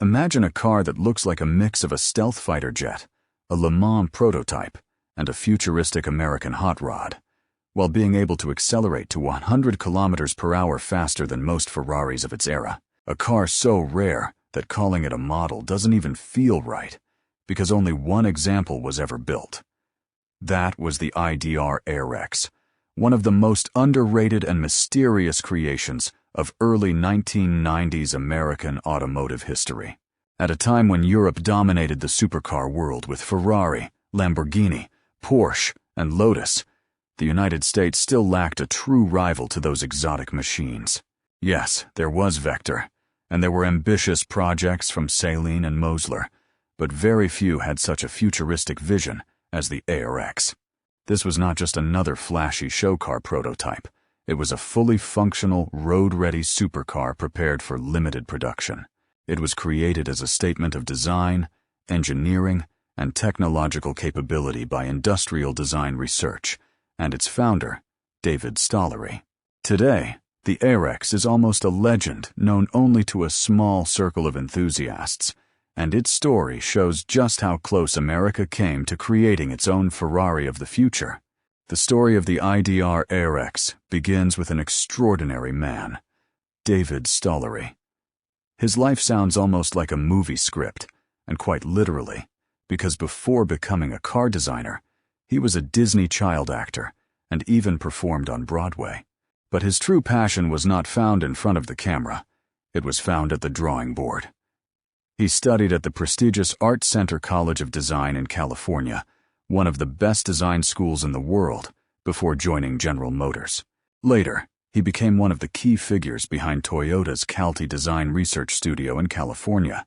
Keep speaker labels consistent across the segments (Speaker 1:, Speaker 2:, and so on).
Speaker 1: Imagine a car that looks like a mix of a stealth fighter jet, a Le Mans prototype, and a futuristic American hot rod, while being able to accelerate to 100 kilometers per hour faster than most Ferraris of its era. A car so rare that calling it a model doesn't even feel right, because only one example was ever built. That was the IDR AREX, one of the most underrated and mysterious creations of early 1990s American automotive history. At a time when Europe dominated the supercar world with Ferrari, Lamborghini, Porsche, and Lotus, the United States still lacked a true rival to those exotic machines. Yes, there was Vector, and there were ambitious projects from Stalery and Mosler, but very few had such a futuristic vision as the AREX. This was not just another flashy show car prototype. It was a fully functional, road-ready supercar prepared for limited production. It was created as a statement of design, engineering, and technological capability by Industrial Design Research and its founder, David Stalery. Today, the AREX is almost a legend known only to a small circle of enthusiasts, and its story shows just how close America came to creating its own Ferrari of the future. The story of the IDR AREX begins with an extraordinary man, David Stalery. His life sounds almost like a movie script, and quite literally, because before becoming a car designer, he was a Disney child actor and even performed on Broadway. But his true passion was not found in front of the camera. It was found at the drawing board. He studied at the prestigious Art Center College of Design in California, one of the best design schools in the world, before joining General Motors. Later, he became one of the key figures behind Toyota's Calty Design Research Studio in California,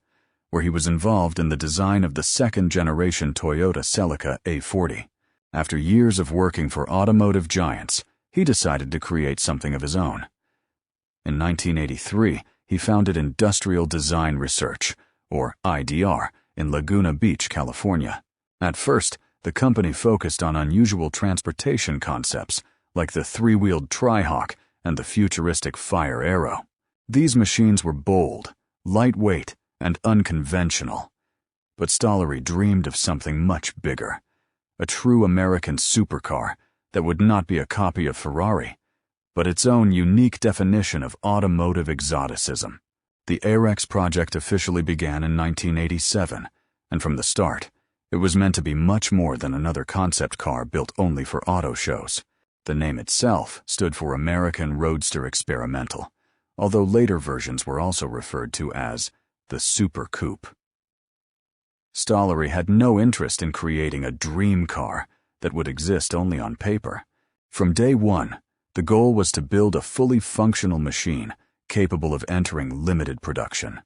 Speaker 1: where he was involved in the design of the second-generation Toyota Celica A40. After years of working for automotive giants, he decided to create something of his own. In 1983, he founded Industrial Design Research, or IDR, in Laguna Beach, California. At first, the company focused on unusual transportation concepts like the three-wheeled Tri-Hawk and the futuristic Fire Arrow. These machines were bold, lightweight, and unconventional. But Stalery dreamed of something much bigger, a true American supercar that would not be a copy of Ferrari, but its own unique definition of automotive exoticism. The AREX project officially began in 1987, and from the start, it was meant to be much more than another concept car built only for auto shows. The name itself stood for American Roadster Experimental, although later versions were also referred to as the Super Coupe. Stalery had no interest in creating a dream car that would exist only on paper. From day one, the goal was to build a fully functional machine capable of entering limited production.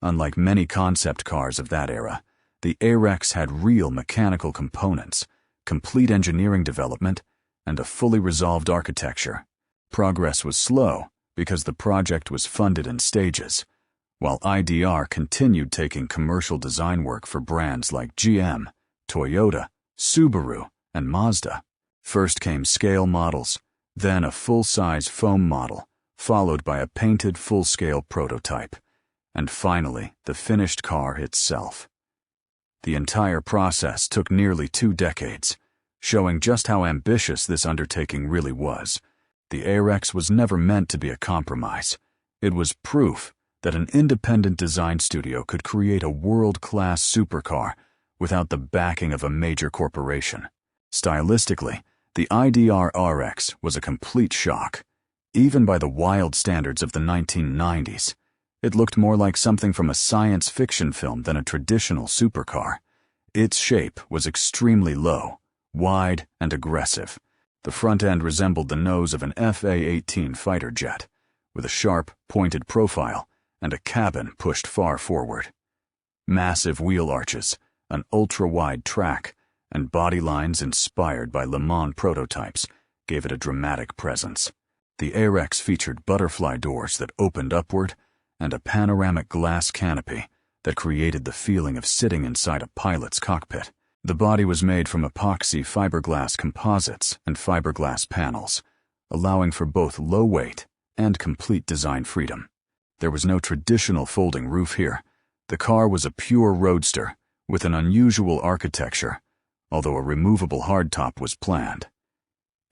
Speaker 1: Unlike many concept cars of that era, the AREX had real mechanical components, complete engineering development, and a fully resolved architecture. Progress was slow because the project was funded in stages, while IDR continued taking commercial design work for brands like GM, Toyota, Subaru, and Mazda. First came scale models, then a full-size foam model, followed by a painted full-scale prototype, and finally the finished car itself. The entire process took nearly 2 decades, showing just how ambitious this undertaking really was. The AREX was never meant to be a compromise. It was proof that an independent design studio could create a world-class supercar without the backing of a major corporation. Stylistically, the IDR AREX was a complete shock. Even by the wild standards of the 1990s, it looked more like something from a science fiction film than a traditional supercar. Its shape was extremely low, wide, and aggressive. The front end resembled the nose of an FA-18 fighter jet, with a sharp, pointed profile and a cabin pushed far forward. Massive wheel arches, an ultra-wide track, and body lines inspired by Le Mans prototypes gave it a dramatic presence. The AREX featured butterfly doors that opened upward and a panoramic glass canopy that created the feeling of sitting inside a pilot's cockpit. The body was made from epoxy fiberglass composites and fiberglass panels, allowing for both low weight and complete design freedom. There was no traditional folding roof here. The car was a pure roadster with an unusual architecture, although a removable hardtop was planned.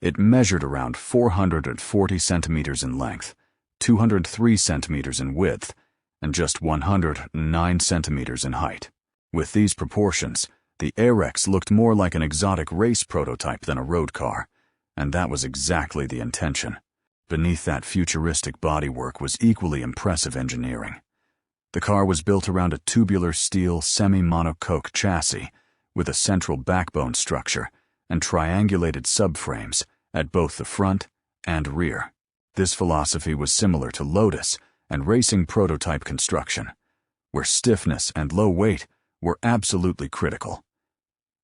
Speaker 1: It measured around 440 centimeters in length, 203 centimeters in width, and just 109 centimeters in height. With these proportions, the AREX looked more like an exotic race prototype than a road car, and that was exactly the intention. Beneath that futuristic bodywork was equally impressive engineering. The car was built around a tubular steel semi-monocoque chassis with a central backbone structure and triangulated subframes at both the front and rear. This philosophy was similar to Lotus and racing prototype construction, where stiffness and low weight were absolutely critical.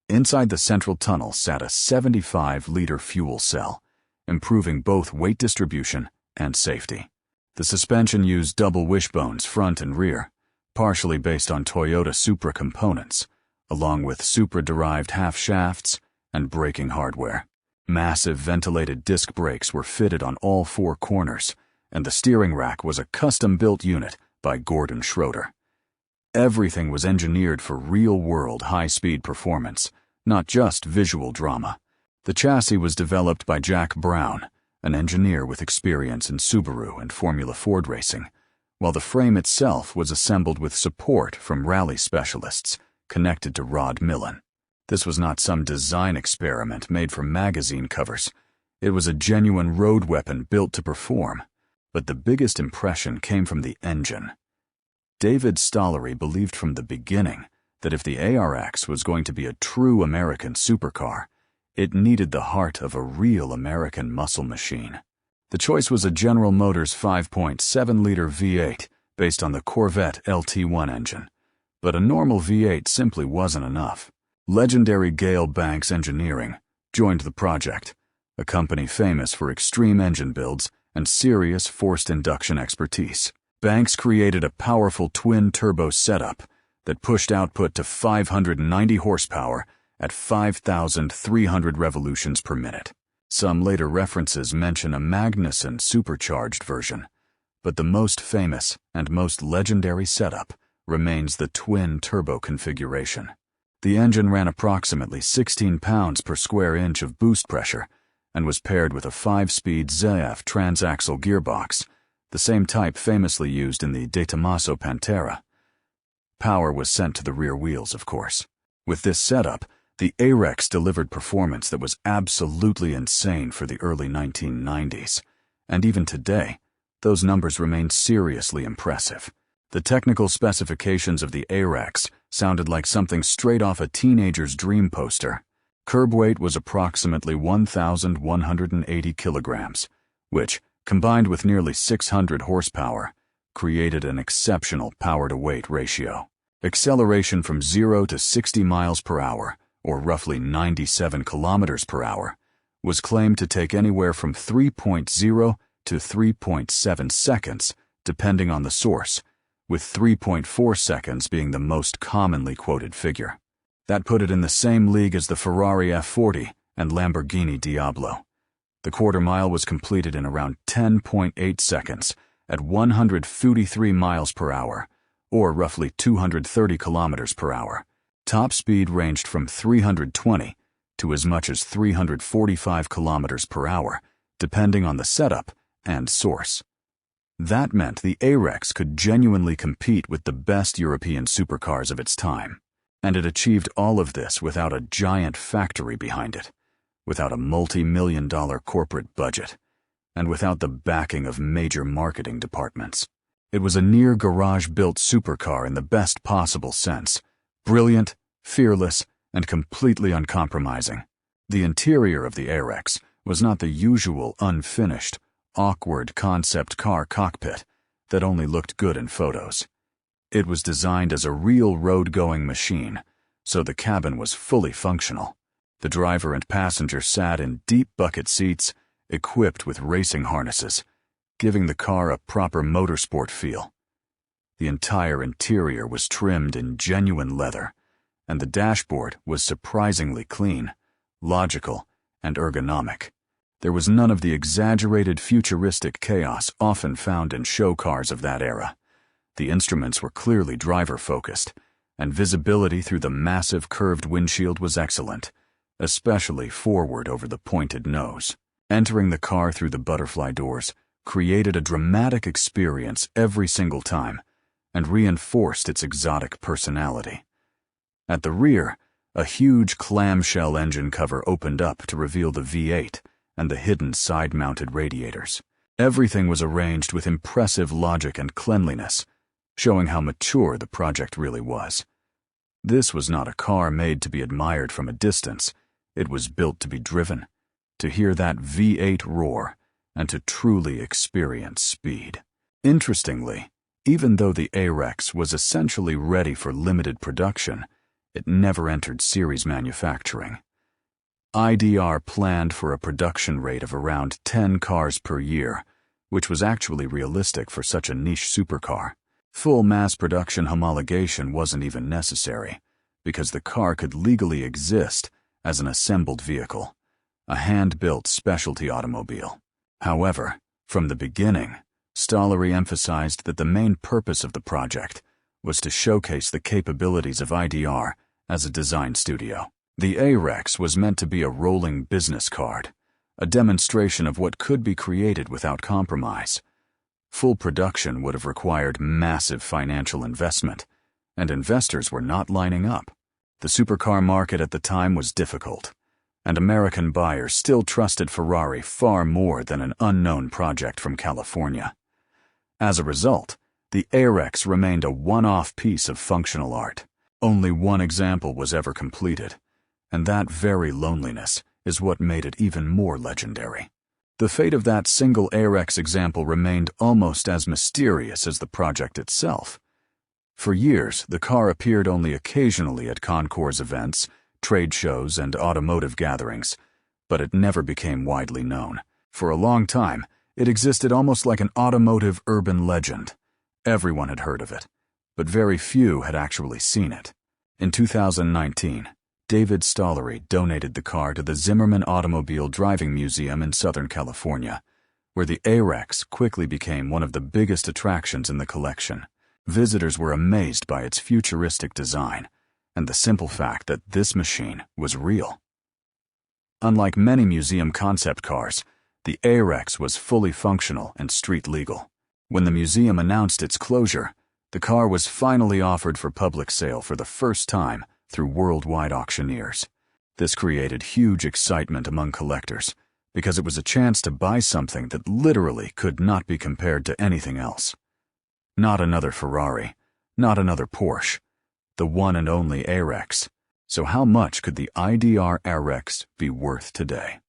Speaker 1: Inside the central tunnel sat a 75-liter fuel cell, improving both weight distribution and safety. The suspension used double wishbones front and rear, partially based on Toyota Supra components, along with Supra-derived half shafts and braking hardware. Massive ventilated disc brakes were fitted on all four corners, and the steering rack was a custom-built unit by Gordon Schroeder. Everything was engineered for real-world high-speed performance, not just visual drama. The chassis was developed by Jack Brown, an engineer with experience in Subaru and Formula Ford racing, while the frame itself was assembled with support from rally specialists connected to Rod Millen. This was not some design experiment made for magazine covers. It was a genuine road weapon built to perform. But the biggest impression came from the engine. David Stalery believed from the beginning that if the ARX was going to be a true American supercar, it needed the heart of a real American muscle machine. The choice was a General Motors 5.7-liter V8 based on the Corvette LT1 engine. But a normal V8 simply wasn't enough. Legendary Gale Banks Engineering joined the project, a company famous for extreme engine builds and serious forced induction expertise. Banks created a powerful twin-turbo setup that pushed output to 590 horsepower at 5,300 revolutions per minute. Some later references mention a Magnuson supercharged version, but the most famous and most legendary setup remains the twin-turbo configuration. The engine ran approximately 16 pounds per square inch of boost pressure and was paired with a 5-speed ZF transaxle gearbox, the same type famously used in the De Tomaso Pantera. Power was sent to the rear wheels, of course. With this setup, the AREX delivered performance that was absolutely insane for the early 1990s, and even today, those numbers remain seriously impressive. The technical specifications of the AREX sounded like something straight off a teenager's dream poster. Curb weight was approximately 1,180 kilograms, which, combined with nearly 600 horsepower, created an exceptional power-to-weight ratio. Acceleration from 0 to 60 miles per hour, or roughly 97 kilometers per hour, was claimed to take anywhere from 3.0 to 3.7 seconds, depending on the source, with 3.4 seconds being the most commonly quoted figure. That put it in the same league as the Ferrari F40 and Lamborghini Diablo. The quarter mile was completed in around 10.8 seconds at 153 miles per hour, or roughly 230 kilometers per hour. Top speed ranged from 320 to as much as 345 kilometers per hour, depending on the setup and source. That meant the AREX could genuinely compete with the best European supercars of its time, and it achieved all of this without a giant factory behind it, without a multi-million-dollar corporate budget, and without the backing of major marketing departments. It was a near-garage-built supercar in the best possible sense, brilliant, fearless, and completely uncompromising. The interior of the AREX was not the usual unfinished, awkward concept car cockpit that only looked good in photos. It was designed as a real road-going machine, so the cabin was fully functional. The driver and passenger sat in deep bucket seats, equipped with racing harnesses, giving the car a proper motorsport feel. The entire interior was trimmed in genuine leather, and the dashboard was surprisingly clean, logical, and ergonomic. There was none of the exaggerated futuristic chaos often found in show cars of that era. The instruments were clearly driver-focused, and visibility through the massive curved windshield was excellent, especially forward over the pointed nose. Entering the car through the butterfly doors created a dramatic experience every single time and reinforced its exotic personality. At the rear, a huge clamshell engine cover opened up to reveal the V8 and the hidden side-mounted radiators. Everything was arranged with impressive logic and cleanliness, showing how mature the project really was. This was not a car made to be admired from a distance. It was built to be driven, to hear that V8 roar, and to truly experience speed. Interestingly, even though the AREX was essentially ready for limited production, it never entered series manufacturing. IDR planned for a production rate of around 10 cars per year, which was actually realistic for such a niche supercar. Full mass production homologation wasn't even necessary, because the car could legally exist as an assembled vehicle, a hand-built specialty automobile. However, from the beginning, Stalery emphasized that the main purpose of the project was to showcase the capabilities of IDR as a design studio. The AREX was meant to be a rolling business card, a demonstration of what could be created without compromise. Full production would have required massive financial investment, and investors were not lining up. The supercar market at the time was difficult, and American buyers still trusted Ferrari far more than an unknown project from California. As a result, the AREX remained a one-off piece of functional art. Only one example was ever completed, and that very loneliness is what made it even more legendary. The fate of that single AREX example remained almost as mysterious as the project itself. For years, the car appeared only occasionally at concours events, trade shows, and automotive gatherings, but it never became widely known. For a long time, it existed almost like an automotive urban legend. Everyone had heard of it, but very few had actually seen it. In 2019, David Stalery donated the car to the Zimmerman Automobile Driving Museum in Southern California, where the AREX quickly became one of the biggest attractions in the collection. Visitors were amazed by its futuristic design and the simple fact that this machine was real. Unlike many museum concept cars, the AREX was fully functional and street legal. When the museum announced its closure, the car was finally offered for public sale for the first time through worldwide auctioneers. This created huge excitement among collectors because it was a chance to buy something that literally could not be compared to anything else. Not another Ferrari, not another Porsche, the one and only AREX. So how much could the IDR AREX be worth today?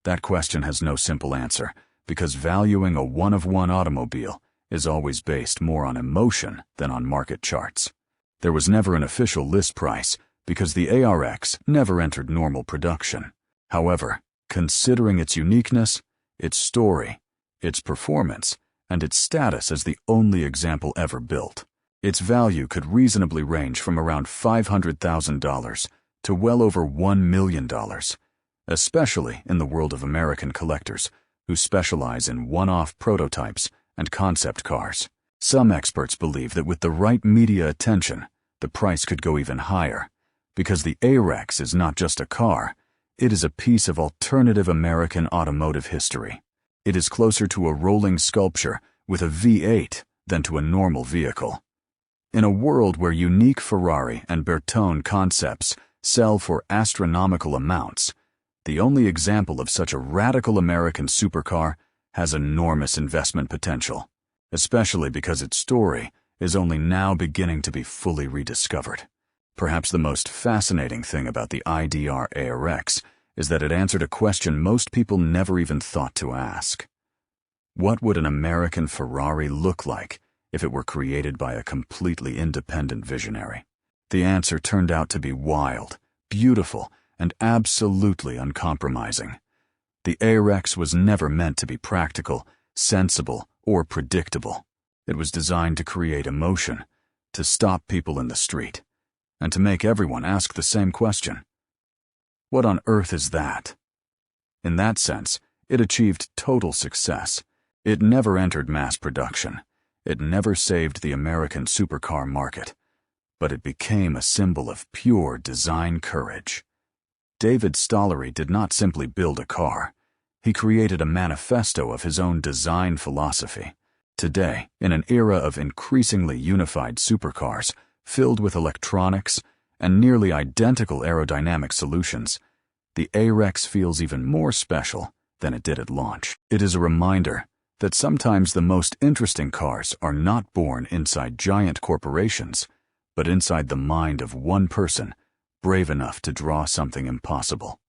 Speaker 1: That question has no simple answer, because valuing a one-of-one automobile is always based more on emotion than on market charts. There was never an official list price because the AREX never entered normal production. However, considering its uniqueness, its story, its performance, and its status as the only example ever built, its value could reasonably range from around $500,000 to well over $1 million, especially in the world of American collectors who specialize in one-off prototypes and concept cars. Some experts believe that with the right media attention, the price could go even higher, because the AREX is not just a car, it is a piece of alternative American automotive history. It is closer to a rolling sculpture with a V8 than to a normal vehicle. In a world where unique Ferrari and Bertone concepts sell for astronomical amounts, the only example of such a radical American supercar has enormous investment potential, especially because its story is only now beginning to be fully rediscovered. Perhaps the most fascinating thing about the IDR AREX is that it answered a question most people never even thought to ask. What would an American Ferrari look like if it were created by a completely independent visionary? The answer turned out to be wild, beautiful, and absolutely uncompromising. The AREX was never meant to be practical, sensible, or predictable. It was designed to create emotion, to stop people in the street, and to make everyone ask the same question. What on earth is that? In that sense, it achieved total success. It never entered mass production. It never saved the American supercar market, but it became a symbol of pure design courage. David Stalery did not simply build a car. He created a manifesto of his own design philosophy. Today, in an era of increasingly unified supercars, filled with electronics and nearly identical aerodynamic solutions, the AREX feels even more special than it did at launch. It is a reminder that sometimes the most interesting cars are not born inside giant corporations, but inside the mind of one person brave enough to draw something impossible.